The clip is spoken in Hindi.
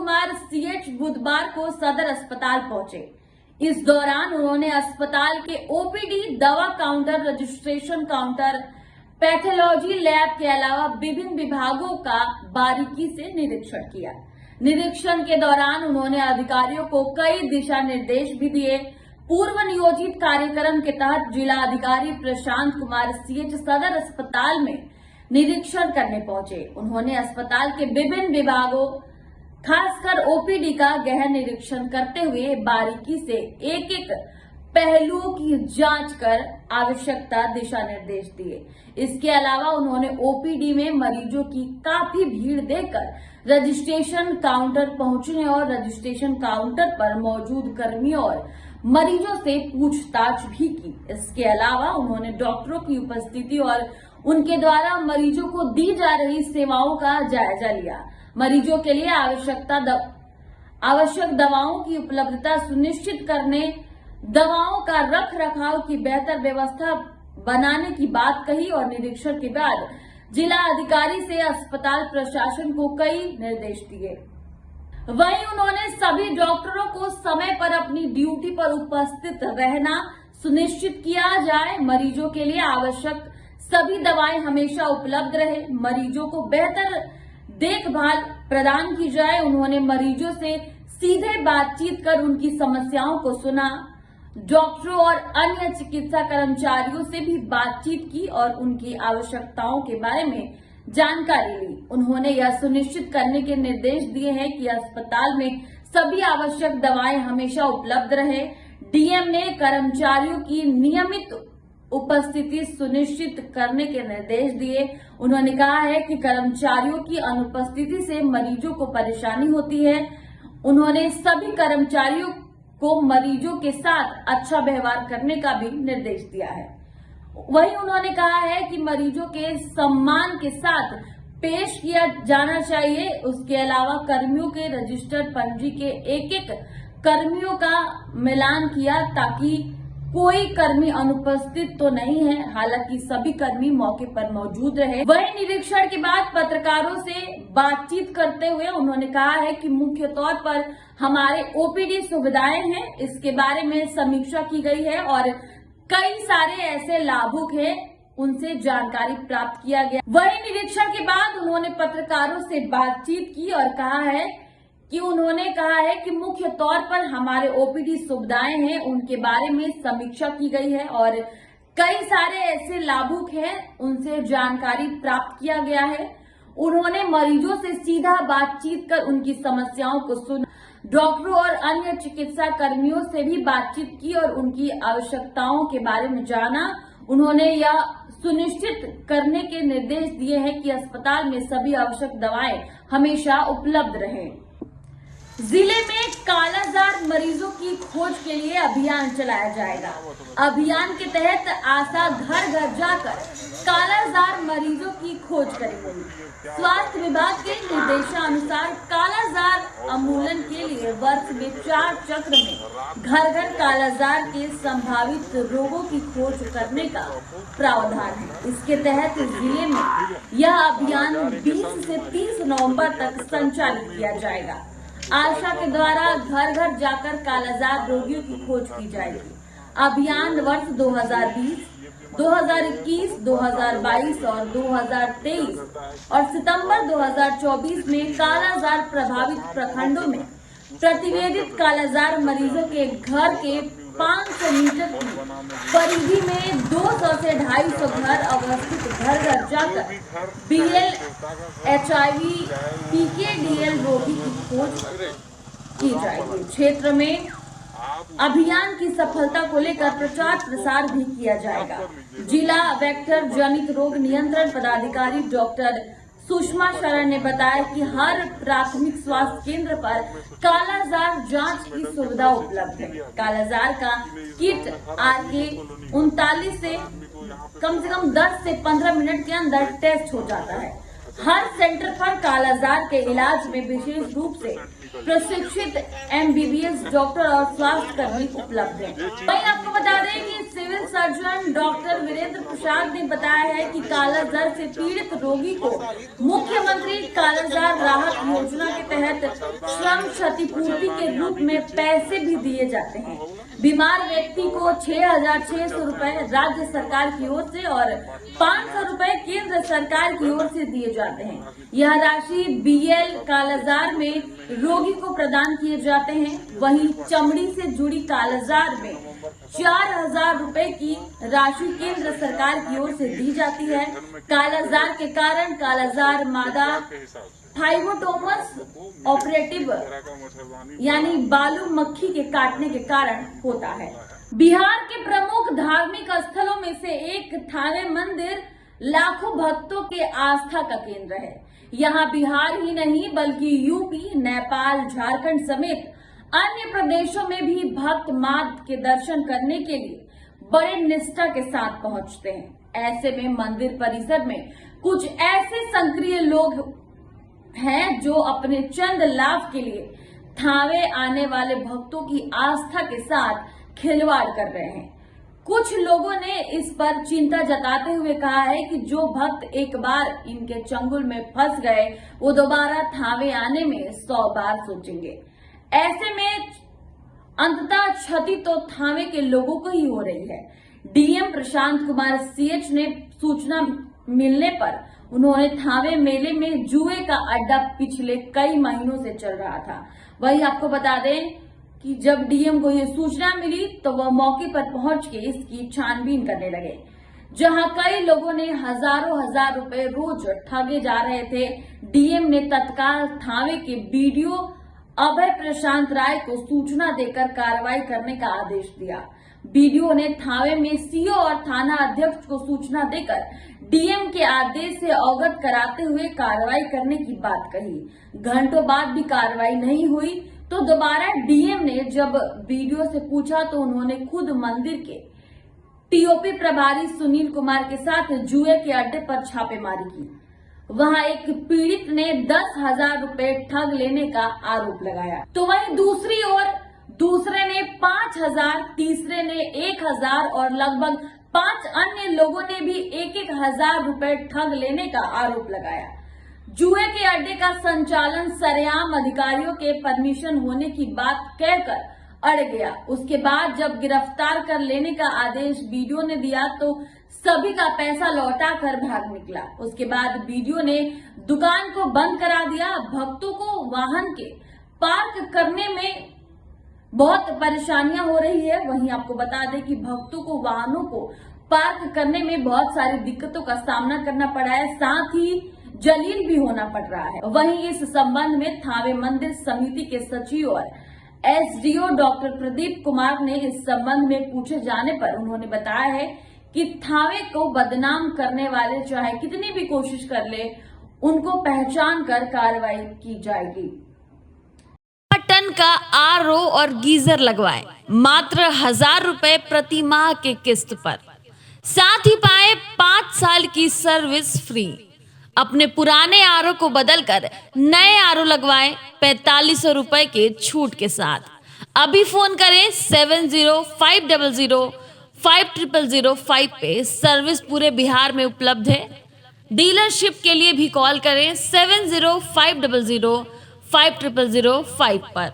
कुमार सीएच बुधवार को सदर अस्पताल पहुंचे। इस दौरान उन्होंने अस्पताल के ओपीडी, दवा counter, registration counter, pathology lab के अलावा विभिन्न विभागों का बारीकी से निरीक्षण किया। निरीक्षण के दौरान उन्होंने अधिकारियों को कई दिशा निर्देश भी दिए। पूर्व नियोजित कार्यक्रम के तहत जिला अधिकारी प्रशांत कुमार सीएच सदर अस्पताल में निरीक्षण करने पहुंचे। उन्होंने अस्पताल के विभिन्न विभागों, खासकर ओपीडी का गहन निरीक्षण करते हुए बारीकी से एक एक पहलुओं की जांच कर आवश्यकता दिशा निर्देश दिए। इसके अलावा उन्होंने ओपीडी में मरीजों की काफी भीड़ देखकर रजिस्ट्रेशन काउंटर पहुंचने और रजिस्ट्रेशन काउंटर पर मौजूद कर्मियों और मरीजों से पूछताछ भी की। इसके अलावा उन्होंने डॉक्टरों की उपस्थिति और उनके द्वारा मरीजों को दी जा रही सेवाओं का जायजा लिया। मरीजों के लिए आवश्यक दवाओं की उपलब्धता सुनिश्चित करने, दवाओं का रख रखाव की बेहतर व्यवस्था बनाने की बात कही और निरीक्षण के बाद जिला अधिकारी से अस्पताल प्रशासन को कई निर्देश दिए। वहीं उन्होंने सभी डॉक्टरों को समय पर अपनी ड्यूटी पर उपस्थित रहना सुनिश्चित किया जाए। मरीजों के लिए आवश्यक सभी दवाएं हमेशा उपलब्ध रहे, मरीजों को बेहतर देखभाल प्रदान की जाए। उन्होंने मरीजों से सीधे बातचीत कर उनकी समस्याओं को सुना। डॉक्टरों और अन्य चिकित्सा कर्मचारियों से भी बातचीत की और उनकी आवश्यकताओं के बारे में जानकारी ली। उन्होंने यह सुनिश्चित करने के निर्देश दिए हैं कि अस्पताल में सभी आवश्यक दवाएं हमेशा उपलब्ध रहे। डीएम ने कर्मचारियों की नियमित उपस्थिति सुनिश्चित करने के निर्देश दिए। उन्होंने कहा है कि कर्मचारियों की अनुपस्थिति से मरीजों को परेशानी होती है। उन्होंने सभी कर्मचारियों को मरीजों के साथ अच्छा व्यवहार करने का भी निर्देश दिया है। वहीं उन्होंने कहा है कि मरीजों के सम्मान के साथ पेश किया जाना चाहिए। उसके अलावा कर्मियों के रजिस्टर्ड पंजी के एक एक कर्मियों का मिलान किया ताकि कोई कर्मी अनुपस्थित तो नहीं है, हालांकि सभी कर्मी मौके पर मौजूद रहे। वहीं निरीक्षण के बाद पत्रकारों से बातचीत करते हुए उन्होंने कहा है कि मुख्य तौर पर हमारे ओपीडी सुविधाएं हैं, इसके बारे में समीक्षा की गई है और कई सारे ऐसे लाभुक हैं, उनसे जानकारी प्राप्त किया गया। वहीं निरीक्षण के बाद उन्होंने पत्रकारों से बातचीत की और उन्होंने कहा है कि मुख्य तौर पर हमारे ओपीडी सुविधाएं हैं, उनके बारे में समीक्षा की गई है और कई सारे ऐसे लाभुक हैं, उनसे जानकारी प्राप्त किया गया है। उन्होंने मरीजों से सीधा बातचीत कर उनकी समस्याओं को सुना। डॉक्टरों और अन्य चिकित्सा कर्मियों से भी बातचीत की और उनकी आवश्यकताओं के बारे में जाना। उन्होंने यह सुनिश्चित करने के निर्देश दिए हैं कि अस्पताल में सभी आवश्यक दवाएं हमेशा उपलब्ध रहें। जिले में कालाजार मरीजों की खोज के लिए अभियान चलाया जाएगा। अभियान के तहत आशा घर घर जाकर कालाजार मरीजों की खोज करेंगे। स्वास्थ्य विभाग के निर्देशानुसार कालाजार उन्मूलन के लिए वर्ष में 4 चक्र में घर घर कालाजार के संभावित रोगों की खोज करने का प्रावधान है। इसके तहत जिले में यह अभियान 20 से 30 नवंबर तक संचालित किया जाएगा। आशा के द्वारा घर घर जाकर कालाजार रोगियों की खोज की जाएगी। अभियान वर्ष 2020, 2021, 2022 और 2023 और सितंबर 2024 में कालाजार प्रभावित प्रखंडों में प्रतिवेदित कालाजार मरीजों के घर के 500 मीटर की परिधि में 200 से 250 घर अवस्थित घर घर जाकर BL, HIV, PKDL रोगी की खोज की जाएगी। क्षेत्र में अभियान की सफलता को लेकर प्रचार प्रसार भी किया जाएगा। जिला वेक्टर जनित रोग नियंत्रण पदाधिकारी डॉक्टर सुषमा शरण ने बताया कि हर प्राथमिक स्वास्थ्य केंद्र पर कालाजार जांच की सुविधा उपलब्ध है। कालाजार का किट आके 39 से कम 10 से 15 मिनट के अंदर टेस्ट हो जाता है। हर सेंटर पर कालाजार के इलाज में विशेष रूप से प्रशिक्षित MBBS डॉक्टर और स्वास्थ्य कर्मी उपलब्ध हैं। वहीं आपको बता दें कि सिविल सर्जन डॉक्टर वीरेंद्र प्रसाद ने बताया है कि कालाजार से पीड़ित रोगी को मुख्यमंत्री कालाजार राहत योजना के तहत श्रम क्षतिपूर्ति के रूप में पैसे भी दिए जाते हैं। बीमार व्यक्ति को 6,600 रुपए राज्य सरकार की ओर से और 500 रुपए केंद्र सरकार की ओर से दिए जाते हैं। यह राशि BL कालाजार में रोगी को प्रदान किए जाते हैं। वहीं चमड़ी से जुड़ी कालाजार में 4,000 रुपए की राशि केंद्र सरकार की ओर से दी जाती है। कालाजार के कारण कालाजार मादा फाइबोटोमस ऑपरेटिव यानी बालू मक्खी के काटने के कारण होता है। बिहार के प्रमुख धार्मिक स्थलों में से एक थावे मंदिर लाखों भक्तों के आस्था का केंद्र है। यहाँ बिहार ही नहीं बल्कि यूपी, नेपाल, झारखंड समेत अन्य प्रदेशों में भी भक्त मां के दर्शन करने के लिए बड़े निष्ठा के साथ पहुंचते हैं। ऐसे में मंदिर परिसर में कुछ ऐसे सक्रिय लोग हैं जो अपने चंद लाभ के लिए थावे आने वाले भक्तों की आस्था के साथ खिलवाड़ कर रहे हैं। कुछ लोगों ने इस पर चिंता जताते हुए कहा है कि जो भक्त एक बार इनके चंगुल में फंस गए वो दोबारा थावे आने में 100 बार सोचेंगे। ऐसे में अंततः क्षति तो थावे के लोगों को ही हो रही है। DM प्रशांत कुमार CH ने सूचना मिलने पर उन्होंने थावे मेले में जुए का अड्डा पिछले कई महीनों से चल रहा था। वही आपको बता दें कि जब DM को ये सूचना मिली तो वह मौके पर पहुंच के इसकी छानबीन करने लगे। जहां कई लोगों ने हजारों हजार रुपए रोज ठगे जा रहे थे। DM ने तत्काल थावे के BDO अभय प्रशांत राय को सूचना देकर कार्रवाई करने का आदेश दिया। BDO ने थावे में CO और थाना अध्यक्ष को सूचना देकर DM के आदेश से अवगत कराते हुए कार्रवाई करने की बात कही। घंटों बाद भी कार्रवाई नहीं हुई तो दोबारा DM ने जब BDO से पूछा तो उन्होंने खुद मंदिर के TOP प्रभारी सुनील कुमार के साथ जुए के अड्डे पर छापेमारी की। वहां एक पीड़ित ने 10,000 रुपए ठग लेने का आरोप लगाया तो वहीं दूसरी ओर दूसरे ने 5,000, तीसरे ने 1,000 और लगभग 5 अन्य लोगों ने भी 1,000 रुपए ठग लेने का आरोप लगाया। जुए के अड्डे का संचालन सरेआम अधिकारियों के परमिशन होने की बात कहकर अड़ गया। उसके बाद जब गिरफ्तार कर लेने का आदेश BDO ने दिया तो सभी का पैसा लौटा कर भाग निकला। उसके बाद BDO ने दुकान को बंद करा दिया। भक्तों को वाहन के पार्क करने में बहुत परेशानियां हो रही है। वहीं आपको बता दें कि भक्तों को वाहनों को पार्क करने में बहुत सारी दिक्कतों का सामना करना पड़ा है, साथ ही जलील भी होना पड़ रहा है। वहीं इस संबंध में थावे मंदिर समिति के सचिव और SDO डॉक्टर प्रदीप कुमार ने इस संबंध में पूछे जाने पर उन्होंने बताया है कि थावे को बदनाम करने वाले चाहे कितनी भी कोशिश कर ले, उनको पहचान कर कार्रवाई की जाएगी। टन का RO और गीजर लगवाएं मात्र 1,000 रुपए प्रति माह के किस्त पर, साथ ही पाए 5 साल की सर्विस फ्री। अपने पुराने RO को बदलकर नए RO लगवाएं 4500 रुपए के छूट के साथ। अभी फोन करें 7050050005 पे। सर्विस पूरे बिहार में उपलब्ध है। डीलरशिप के लिए भी कॉल करें 7050050005 पर।